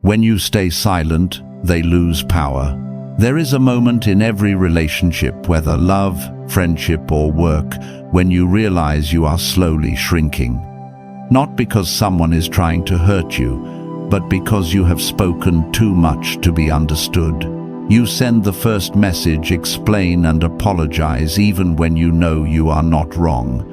When you stay silent, they lose power. There is a moment in every relationship, whether love, friendship, or work, when you realize you are slowly shrinking. Not because someone is trying to hurt you, but because you have spoken too much to be understood. You send the first message, explain and apologize even when you know you are not wrong.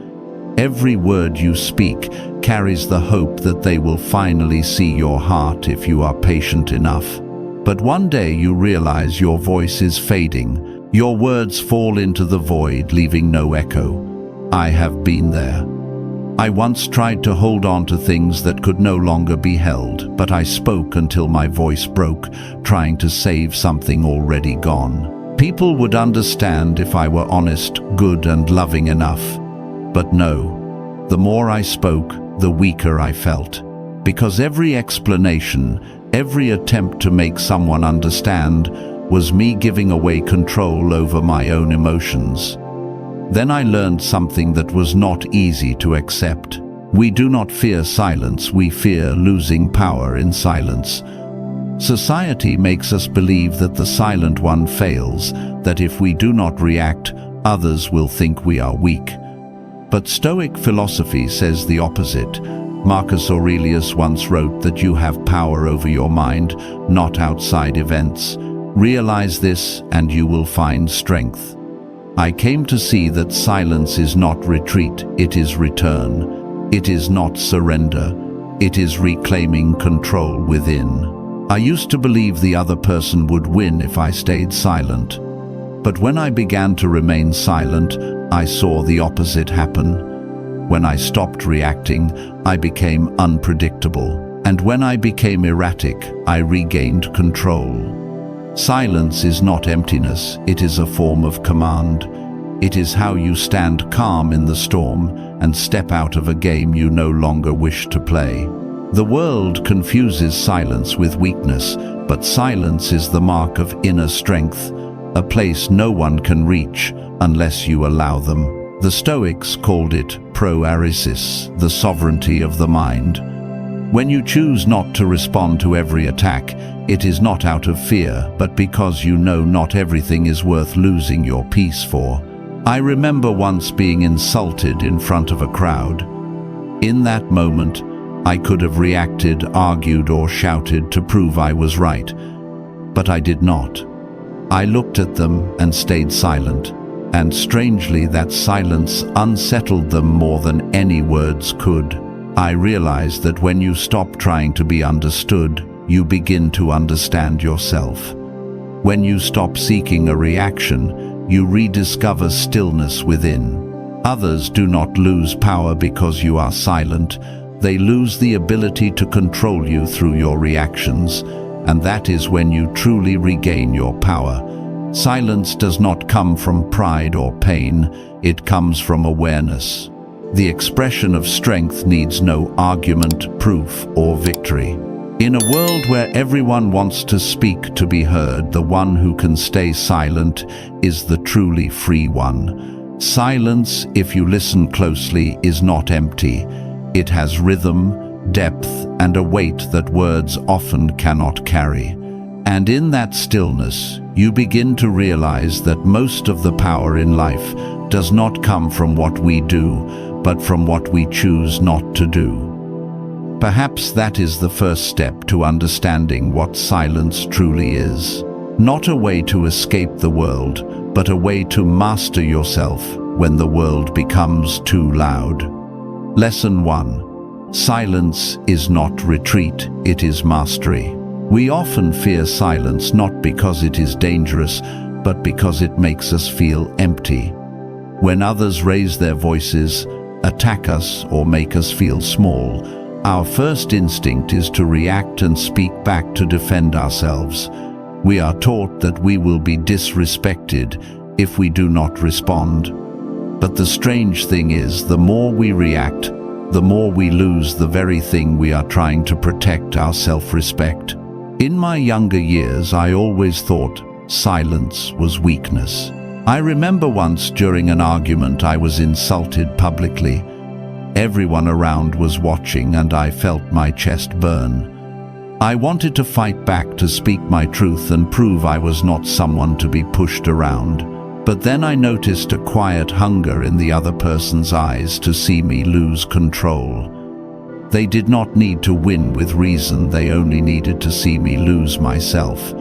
Every word you speak carries the hope that they will finally see your heart if you are patient enough. But one day you realize your voice is fading. Your words fall into the void, leaving no echo. I have been there. I once tried to hold on to things that could no longer be held, but I spoke until my voice broke, trying to save something already gone. People would understand if I were honest, good and loving enough. But no, the more I spoke, the weaker I felt. Because every explanation, every attempt to make someone understand, was me giving away control over my own emotions. Then I learned something that was not easy to accept. We do not fear silence, we fear losing power in silence. Society makes us believe that the silent one fails, that if we do not react, others will think we are weak. But Stoic philosophy says the opposite. Marcus Aurelius once wrote that you have power over your mind, not outside events. Realize this and you will find strength. I came to see that silence is not retreat, it is return. It is not surrender, it is reclaiming control within. I used to believe the other person would win if I stayed silent. But when I began to remain silent, I saw the opposite happen. When I stopped reacting, I became unpredictable. And when I became erratic, I regained control. Silence is not emptiness, it is a form of command. It is how you stand calm in the storm and step out of a game you no longer wish to play. The world confuses silence with weakness, but silence is the mark of inner strength, a place no one can reach unless you allow them. The Stoics called it Powerired, the sovereignty of the mind. When you choose not to respond to every attack, it is not out of fear, but because you know not everything is worth losing your peace for. I remember once being insulted in front of a crowd. In that moment, I could have reacted, argued, or shouted to prove I was right. But I did not. I looked at them and stayed silent. And strangely, that silence unsettled them more than any words could. I realized that when you stop trying to be understood, you begin to understand yourself. When you stop seeking a reaction, you rediscover stillness within. Others do not lose power because you are silent. They lose the ability to control you through your reactions, and that is when you truly regain your power. Silence does not come from pride or pain, it comes from awareness. The expression of strength needs no argument, proof, or victory. In a world where everyone wants to speak to be heard, the one who can stay silent is the truly free one. Silence, if you listen closely, is not empty. It has rhythm, depth, and a weight that words often cannot carry. And in that stillness, you begin to realize that most of the power in life does not come from what we do, but from what we choose not to do. Perhaps that is the first step to understanding what silence truly is. Not a way to escape the world, but a way to master yourself when the world becomes too loud. Lesson 1. Silence is not retreat, it is mastery. We often fear silence not because it is dangerous, but because it makes us feel empty. When others raise their voices, attack us, or make us feel small, our first instinct is to react and speak back to defend ourselves. We are taught that we will be disrespected if we do not respond. But the strange thing is, the more we react, the more we lose the very thing we are trying to protect, our self-respect. In my younger years, I always thought silence was weakness. I remember once during an argument I was insulted publicly. Everyone around was watching and I felt my chest burn. I wanted to fight back, to speak my truth and prove I was not someone to be pushed around. But then I noticed a quiet hunger in the other person's eyes to see me lose control. They did not need to win with reason, they only needed to see me lose myself.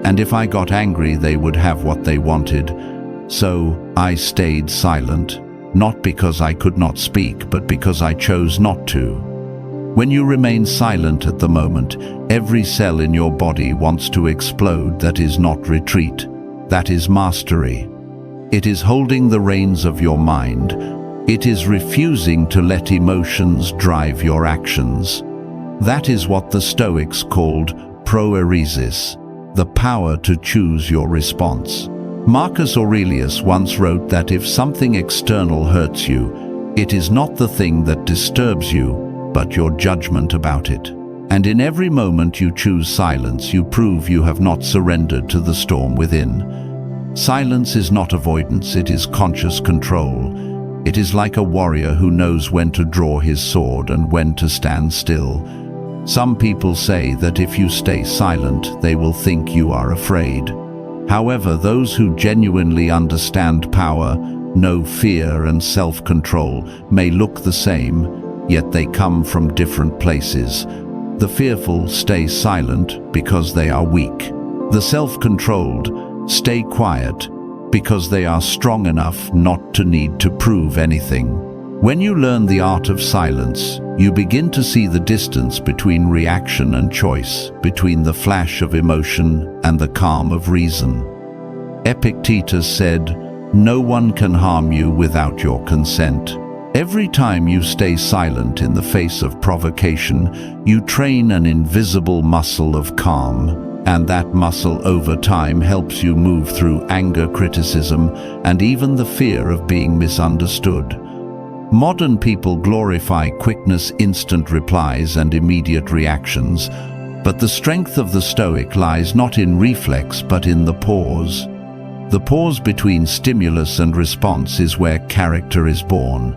And if I got angry, they would have what they wanted. So I stayed silent, not because I could not speak, but because I chose not to. When you remain silent at the moment, every cell in your body wants to explode. That is not retreat. That is mastery. It is holding the reins of your mind. It is refusing to let emotions drive your actions. That is what the Stoics called proeresis, the power to choose your response. Marcus Aurelius once wrote that if something external hurts you, it is not the thing that disturbs you, but your judgment about it. And in every moment you choose silence, you prove you have not surrendered to the storm within. Silence is not avoidance, it is conscious control. It is like a warrior who knows when to draw his sword and when to stand still. Some people say that if you stay silent, they will think you are afraid. However, those who genuinely understand power, know fear and self-control, may look the same, yet they come from different places. The fearful stay silent because they are weak. The self-controlled stay quiet because they are strong enough not to need to prove anything. When you learn the art of silence, you begin to see the distance between reaction and choice, between the flash of emotion and the calm of reason. Epictetus said, "No one can harm you without your consent." Every time you stay silent in the face of provocation, you train an invisible muscle of calm. And that muscle over time helps you move through anger, criticism, and even the fear of being misunderstood. Modern people glorify quickness, instant replies, and immediate reactions, but the strength of the Stoic lies not in reflex but in the pause. The pause between stimulus and response is where character is born.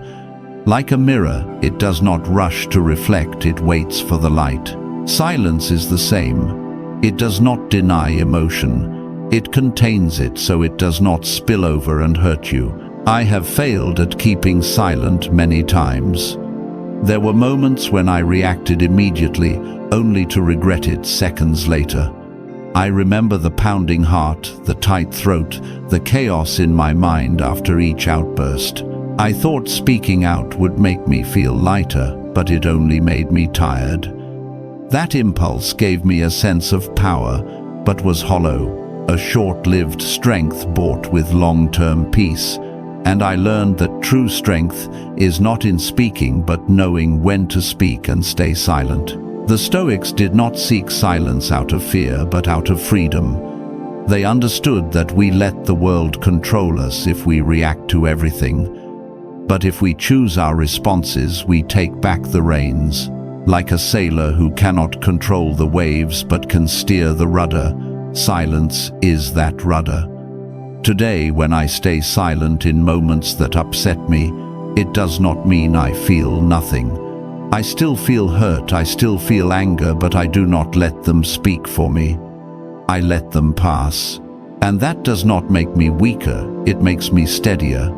Like a mirror, it does not rush to reflect, it waits for the light. Silence is the same. It does not deny emotion. It contains it so it does not spill over and hurt you. I have failed at keeping silent many times. There were moments when I reacted immediately, only to regret it seconds later. I remember the pounding heart, the tight throat, the chaos in my mind after each outburst. I thought speaking out would make me feel lighter, but it only made me tired. That impulse gave me a sense of power, but was hollow, a short-lived strength bought with long-term peace. And I learned that true strength is not in speaking, but knowing when to speak and stay silent. The Stoics did not seek silence out of fear, but out of freedom. They understood that we let the world control us if we react to everything. But if we choose our responses, we take back the reins. Like a sailor who cannot control the waves but can steer the rudder, silence is that rudder. Today, when I stay silent in moments that upset me, it does not mean I feel nothing. I still feel hurt, I still feel anger, but I do not let them speak for me. I let them pass. And that does not make me weaker, it makes me steadier.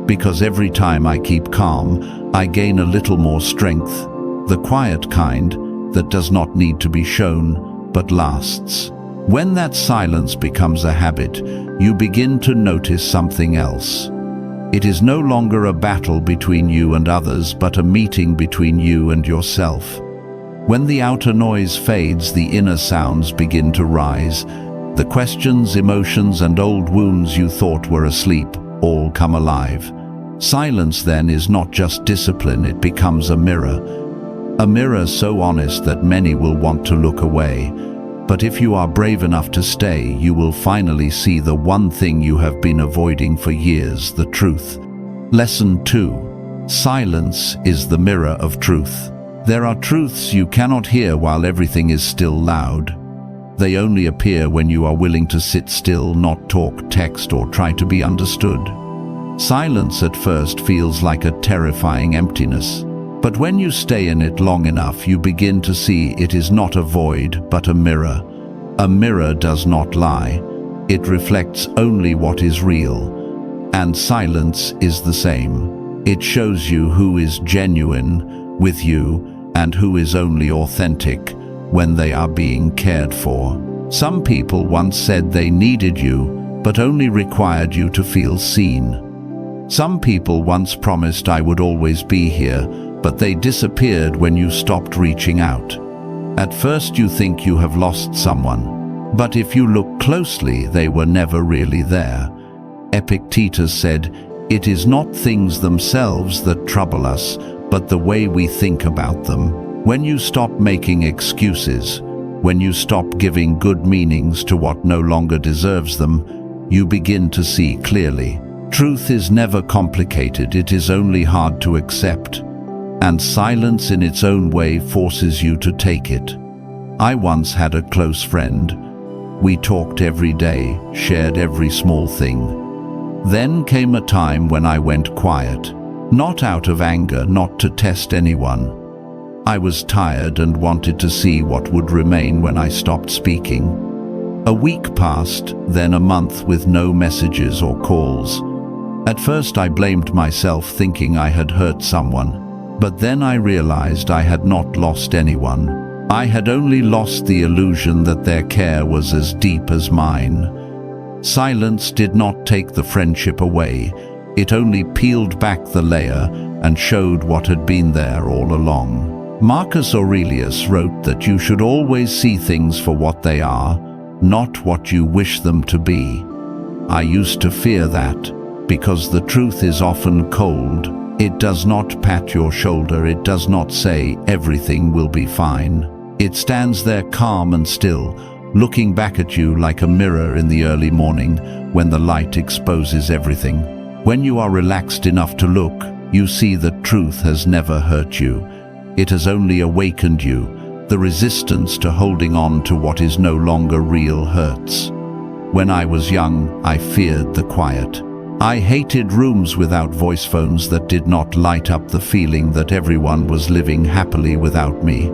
Because every time I keep calm, I gain a little more strength. The quiet kind that does not need to be shown, but lasts. When that silence becomes a habit, you begin to notice something else. It is no longer a battle between you and others, but a meeting between you and yourself. When the outer noise fades, the inner sounds begin to rise. The questions, emotions, and old wounds you thought were asleep all come alive. Silence then is not just discipline, it becomes a mirror. A mirror so honest that many will want to look away. But if you are brave enough to stay, you will finally see the one thing you have been avoiding for years, the truth. Lesson 2. Silence is the mirror of truth. There are truths you cannot hear while everything is still loud. They only appear when you are willing to sit still, not talk, text, or try to be understood. Silence at first feels like a terrifying emptiness. But when you stay in it long enough, you begin to see it is not a void, but a mirror. A mirror does not lie. It reflects only what is real. And silence is the same. It shows you who is genuine with you and who is only authentic when they are being cared for. Some people once said they needed you, but only required you to feel seen. Some people once promised I would always be here, but they disappeared when you stopped reaching out. At first you think you have lost someone, but if you look closely, they were never really there. Epictetus said, "It is not things themselves that trouble us, but the way we think about them." When you stop making excuses, when you stop giving good meanings to what no longer deserves them, you begin to see clearly. Truth is never complicated, it is only hard to accept. And silence in its own way forces you to take it. I once had a close friend. We talked every day, shared every small thing. Then came a time when I went quiet, not out of anger, not to test anyone. I was tired and wanted to see what would remain when I stopped speaking. A week passed, then a month with no messages or calls. At first I blamed myself, thinking I had hurt someone. But then I realized I had not lost anyone. I had only lost the illusion that their care was as deep as mine. Silence did not take the friendship away. It only peeled back the layer and showed what had been there all along. Marcus Aurelius wrote that you should always see things for what they are, not what you wish them to be. I used to fear that, because the truth is often cold. It does not pat your shoulder, it does not say everything will be fine. It stands there calm and still, looking back at you like a mirror in the early morning when the light exposes everything. When you are relaxed enough to look, you see that truth has never hurt you. It has only awakened you. The resistance to holding on to what is no longer real hurts. When I was young, I feared the quiet. I hated rooms without voice phones that did not light up the feeling that everyone was living happily without me.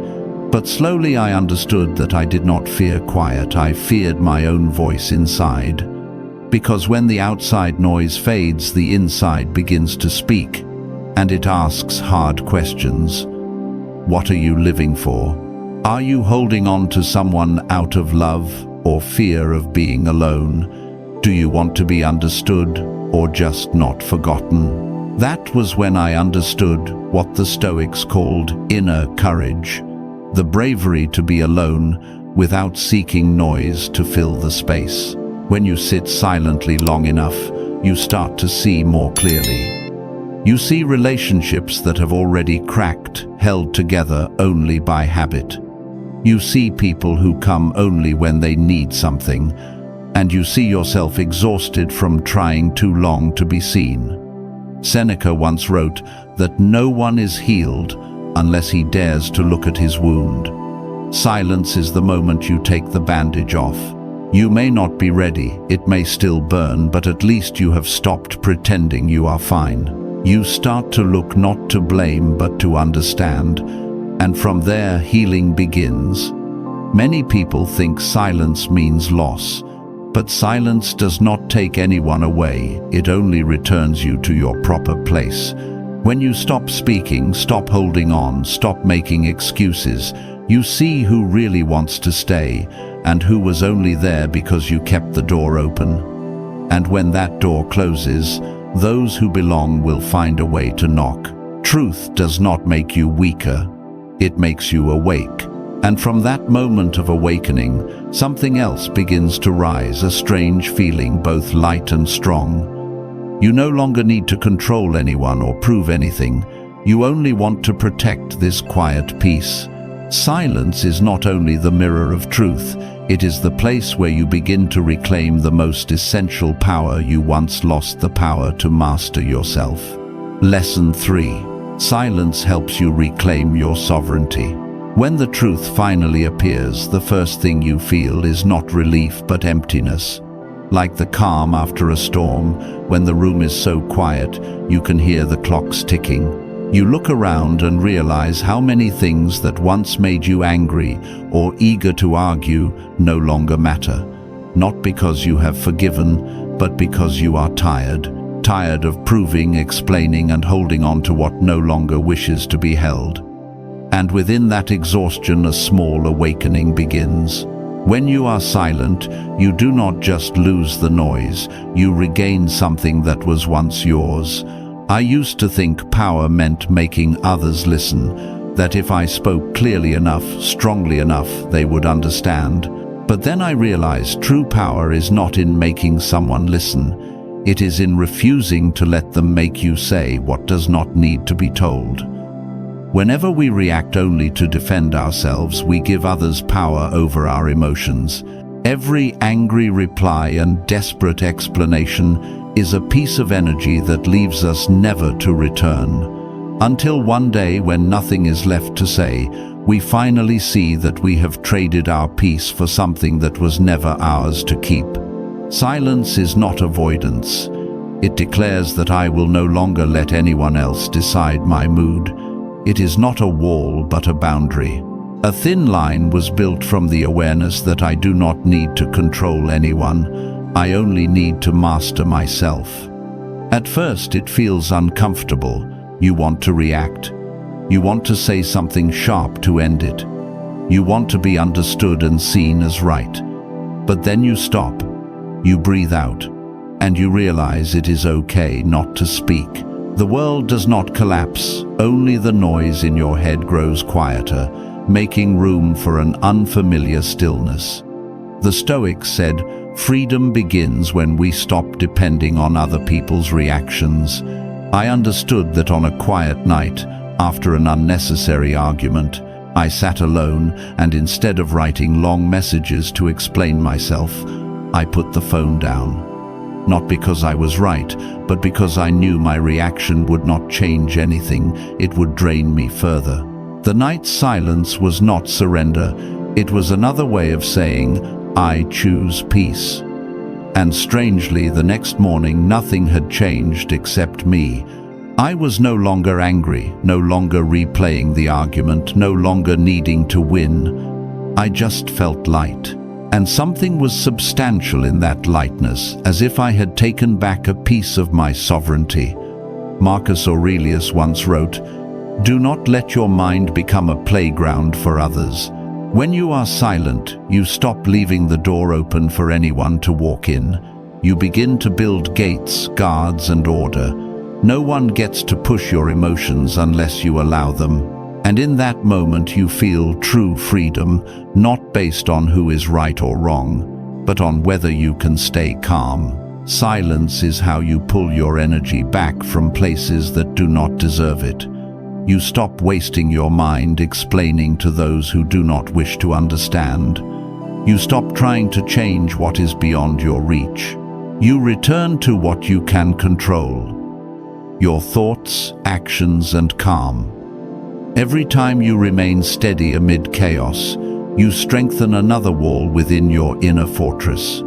But slowly I understood that I did not fear quiet, I feared my own voice inside. Because when the outside noise fades, the inside begins to speak, and it asks hard questions. What are you living for? Are you holding on to someone out of love or fear of being alone? Do you want to be understood or just not forgotten? That was when I understood what the Stoics called inner courage, the bravery to be alone without seeking noise to fill the space. When you sit silently long enough, you start to see more clearly. You see relationships that have already cracked, held together only by habit. You see people who come only when they need something, and you see yourself exhausted from trying too long to be seen. Seneca once wrote that no one is healed unless he dares to look at his wound. Silence is the moment you take the bandage off. You may not be ready, it may still burn, but at least you have stopped pretending you are fine. You start to look, not to blame, but to understand, and from there healing begins. Many people think silence means loss, but silence does not take anyone away, it only returns you to your proper place. When you stop speaking, stop holding on, stop making excuses, you see who really wants to stay, and who was only there because you kept the door open. And when that door closes, those who belong will find a way to knock. Truth does not make you weaker, it makes you awake. And from that moment of awakening, something else begins to rise, a strange feeling, both light and strong. You no longer need to control anyone or prove anything. You only want to protect this quiet peace. Silence is not only the mirror of truth, it is the place where you begin to reclaim the most essential power you once lost, the power to master yourself. Lesson 3. Silence helps you reclaim your sovereignty. When the truth finally appears, the first thing you feel is not relief but emptiness. Like the calm after a storm, when the room is so quiet, you can hear the clocks ticking. You look around and realize how many things that once made you angry or eager to argue no longer matter. Not because you have forgiven, but because you are tired of proving, explaining, and holding on to what no longer wishes to be held. And within that exhaustion, a small awakening begins. When you are silent, you do not just lose the noise, you regain something that was once yours. I used to think power meant making others listen, that if I spoke clearly enough, strongly enough, they would understand. But then I realized true power is not in making someone listen. It is in refusing to let them make you say what does not need to be told. Whenever we react only to defend ourselves, we give others power over our emotions. Every angry reply and desperate explanation is a piece of energy that leaves us never to return. Until one day, when nothing is left to say, we finally see that we have traded our peace for something that was never ours to keep. Silence is not avoidance. It declares that I will no longer let anyone else decide my mood. It is not a wall, but a boundary. A thin line was built from the awareness that I do not need to control anyone. I only need to master myself. At first, it feels uncomfortable. You want to react. You want to say something sharp to end it. You want to be understood and seen as right. But then you stop. You breathe out. And you realize it is okay not to speak. The world does not collapse. Only the noise in your head grows quieter, making room for an unfamiliar stillness. The Stoics said, "Freedom begins when we stop depending on other people's reactions." I understood that on a quiet night, after an unnecessary argument, I sat alone, and instead of writing long messages to explain myself, I put the phone down. Not because I was right, but because I knew my reaction would not change anything. It would drain me further. The night's silence was not surrender. It was another way of saying, I choose peace. And strangely, the next morning, nothing had changed except me. I was no longer angry, no longer replaying the argument, no longer needing to win. I just felt light. And something was substantial in that lightness, as if I had taken back a piece of my sovereignty. Marcus Aurelius once wrote, "Do not let your mind become a playground for others." When you are silent, you stop leaving the door open for anyone to walk in. You begin to build gates, guards, and order. No one gets to push your emotions unless you allow them. And in that moment you feel true freedom, not based on who is right or wrong, but on whether you can stay calm. Silence is how you pull your energy back from places that do not deserve it. You stop wasting your mind explaining to those who do not wish to understand. You stop trying to change what is beyond your reach. You return to what you can control: your thoughts, actions, and calm. Every time you remain steady amid chaos, you strengthen another wall within your inner fortress.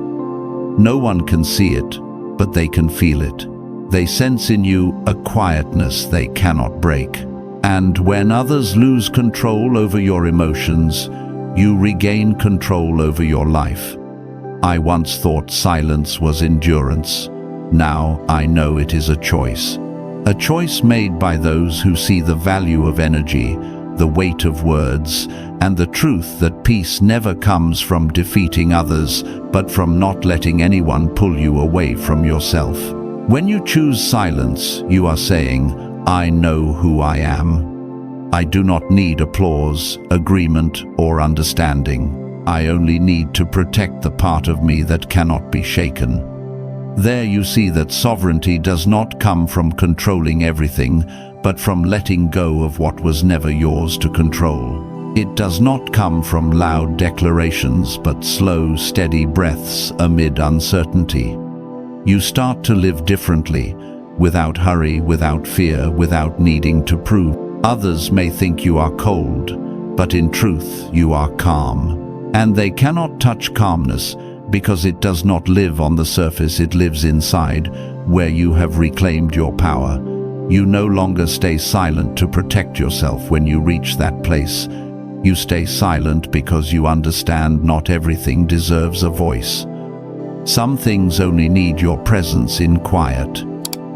No one can see it, but they can feel it. They sense in you a quietness they cannot break. And when others lose control over your emotions, you regain control over your life. I once thought silence was endurance. Now I know it is a choice. A choice made by those who see the value of energy, the weight of words, and the truth that peace never comes from defeating others, but from not letting anyone pull you away from yourself. When you choose silence, you are saying, I know who I am. I do not need applause, agreement, or understanding. I only need to protect the part of me that cannot be shaken. There you see that sovereignty does not come from controlling everything, but from letting go of what was never yours to control. It does not come from loud declarations, but slow, steady breaths amid uncertainty. You start to live differently, without hurry, without fear, without needing to prove. Others may think you are cold, but in truth you are calm. And they cannot touch calmness, because it does not live on the surface, it lives inside, where you have reclaimed your power. You no longer stay silent to protect yourself when you reach that place. You stay silent because you understand not everything deserves a voice. Some things only need your presence in quiet.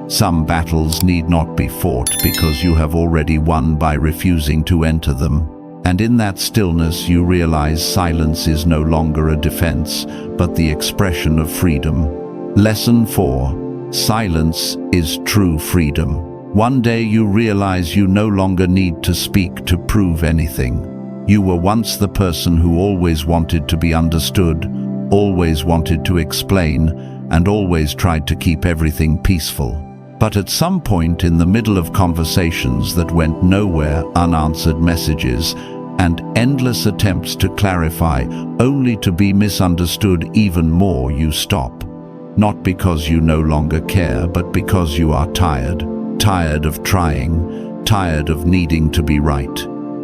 Some battles need not be fought because you have already won by refusing to enter them. And in that stillness you realize silence is no longer a defense, but the expression of freedom. Lesson 4. Silence is true freedom. One day you realize you no longer need to speak to prove anything. You were once the person who always wanted to be understood, always wanted to explain, and always tried to keep everything peaceful. But at some point in the middle of conversations that went nowhere, unanswered messages, and endless attempts to clarify, only to be misunderstood even more, you stop. Not because you no longer care, but because you are tired. Tired of trying, tired of needing to be right.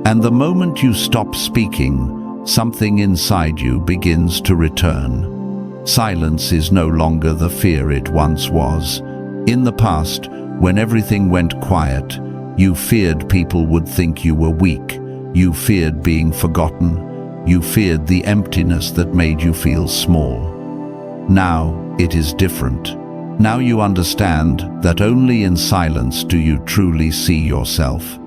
And the moment you stop speaking, something inside you begins to return. Silence is no longer the fear it once was. In the past, when everything went quiet, you feared people would think you were weak. You feared being forgotten. You feared the emptiness that made you feel small. Now it is different. Now you understand that only in silence do you truly see yourself.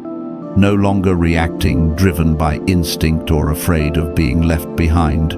No longer reacting, driven by instinct or afraid of being left behind.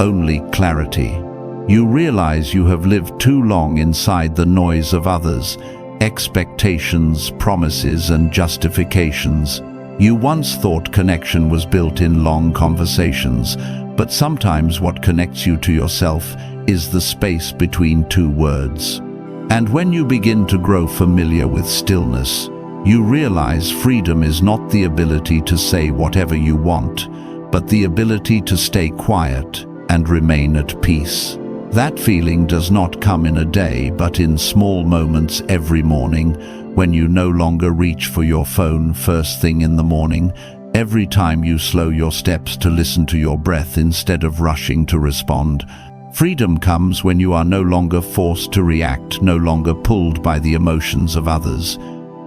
Only clarity. You realize you have lived too long inside the noise of others, expectations, promises, and justifications. You once thought connection was built in long conversations, but sometimes what connects you to yourself is the space between two words. And when you begin to grow familiar with stillness, you realize freedom is not the ability to say whatever you want, but the ability to stay quiet and remain at peace. That feeling does not come in a day, but in small moments every morning, when you no longer reach for your phone first thing in the morning, every time you slow your steps to listen to your breath instead of rushing to respond. Freedom comes when you are no longer forced to react, no longer pulled by the emotions of others.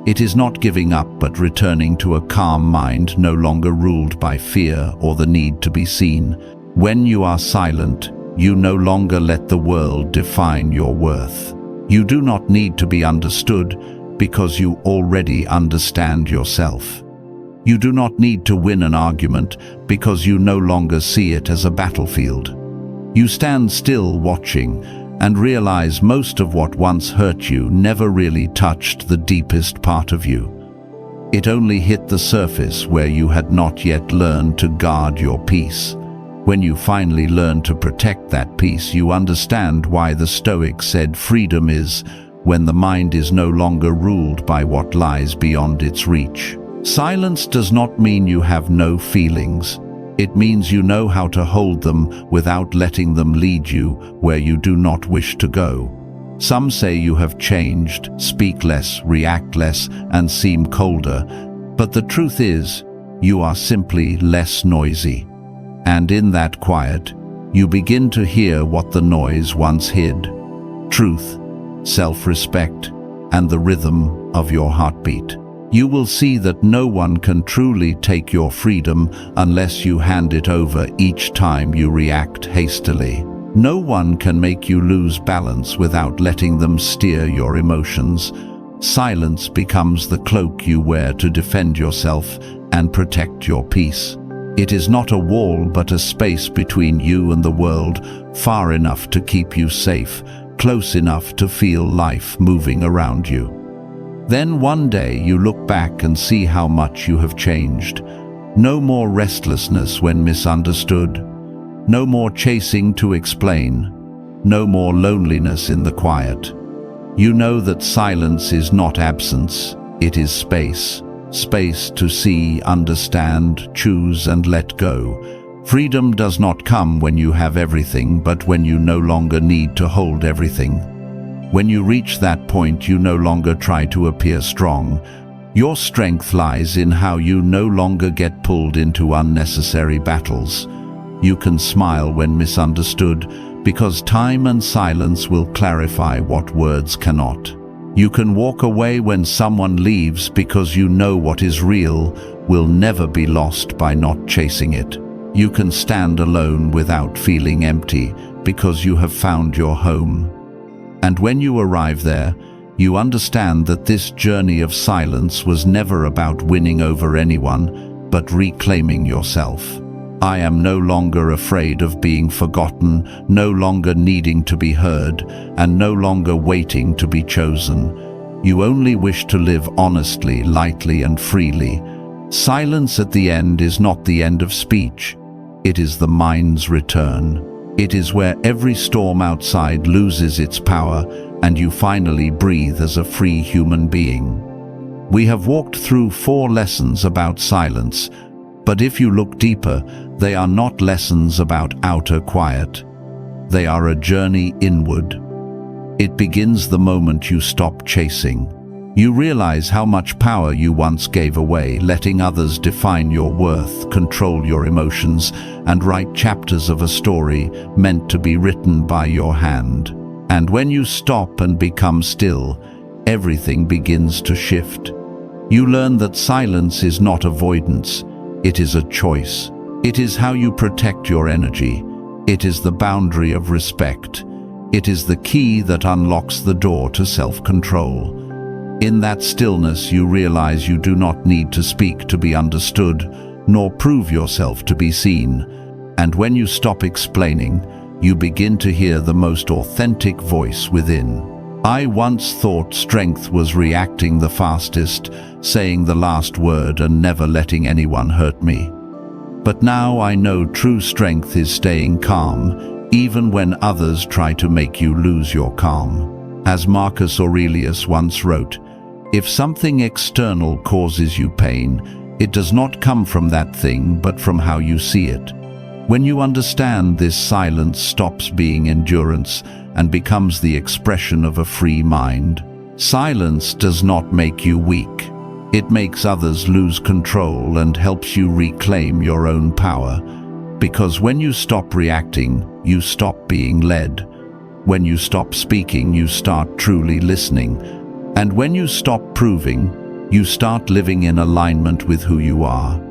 It is not giving up, but returning to a calm mind, no longer ruled by fear or the need to be seen. When you are silent, you no longer let the world define your worth. You do not need to be understood because you already understand yourself. You do not need to win an argument because you no longer see it as a battlefield. You stand still watching and realize most of what once hurt you never really touched the deepest part of you. It only hit the surface where you had not yet learned to guard your peace. When you finally learn to protect that peace, you understand why the Stoics said freedom is when the mind is no longer ruled by what lies beyond its reach. Silence does not mean you have no feelings. It means you know how to hold them without letting them lead you where you do not wish to go. Some say you have changed, speak less, react less, and seem colder, but the truth is, you are simply less noisy. And in that quiet, you begin to hear what the noise once hid: truth, self-respect, and the rhythm of your heartbeat. You will see that no one can truly take your freedom unless you hand it over each time you react hastily. No one can make you lose balance without letting them steer your emotions. Silence becomes the cloak you wear to defend yourself and protect your peace. It is not a wall, but a space between you and the world, far enough to keep you safe, close enough to feel life moving around you. Then one day you look back and see how much you have changed. No more restlessness when misunderstood. No more chasing to explain. No more loneliness in the quiet. You know that silence is not absence, it is space. Space to see, understand, choose, and let go. Freedom does not come when you have everything, but when you no longer need to hold everything. When you reach that point, you no longer try to appear strong. Your strength lies in how you no longer get pulled into unnecessary battles. You can smile when misunderstood, because time and silence will clarify what words cannot. You can walk away when someone leaves because you know what is real will never be lost by not chasing it. You can stand alone without feeling empty because you have found your home. And when you arrive there, you understand that this journey of silence was never about winning over anyone, but reclaiming yourself. I am no longer afraid of being forgotten, no longer needing to be heard, and no longer waiting to be chosen. You only wish to live honestly, lightly, and freely. Silence at the end is not the end of speech. It is the mind's return. It is where every storm outside loses its power and you finally breathe as a free human being. We have walked through 4 lessons about silence, but if you look deeper, they are not lessons about outer quiet. They are a journey inward. It begins the moment you stop chasing. You realize how much power you once gave away, letting others define your worth, control your emotions, and write chapters of a story meant to be written by your hand. And when you stop and become still, everything begins to shift. You learn that silence is not avoidance, it is a choice. It is how you protect your energy. It is the boundary of respect. It is the key that unlocks the door to self-control. In that stillness, you realize you do not need to speak to be understood, nor prove yourself to be seen. And when you stop explaining, you begin to hear the most authentic voice within. I once thought strength was reacting the fastest, saying the last word and never letting anyone hurt me. But now I know true strength is staying calm, even when others try to make you lose your calm. As Marcus Aurelius once wrote, if something external causes you pain, it does not come from that thing but from how you see it. When you understand this, silence stops being endurance and becomes the expression of a free mind. Silence does not make you weak. It makes others lose control and helps you reclaim your own power. Because when you stop reacting, you stop being led. When you stop speaking, you start truly listening. And when you stop proving, you start living in alignment with who you are.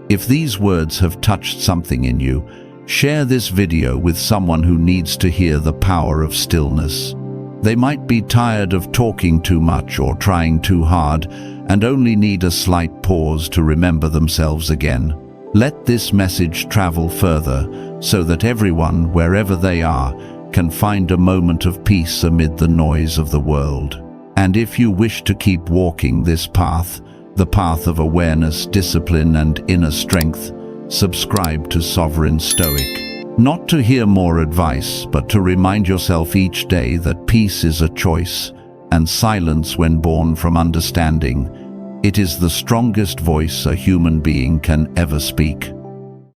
If these words have touched something in you, share this video with someone who needs to hear the power of stillness. They might be tired of talking too much or trying too hard and only need a slight pause to remember themselves again. Let this message travel further so that everyone, wherever they are, can find a moment of peace amid the noise of the world. And if you wish to keep walking this path, the path of awareness, discipline, and inner strength, subscribe to Sovereign Stoic. Not to hear more advice, but to remind yourself each day that peace is a choice, and silence, when born from understanding, it is the strongest voice a human being can ever speak.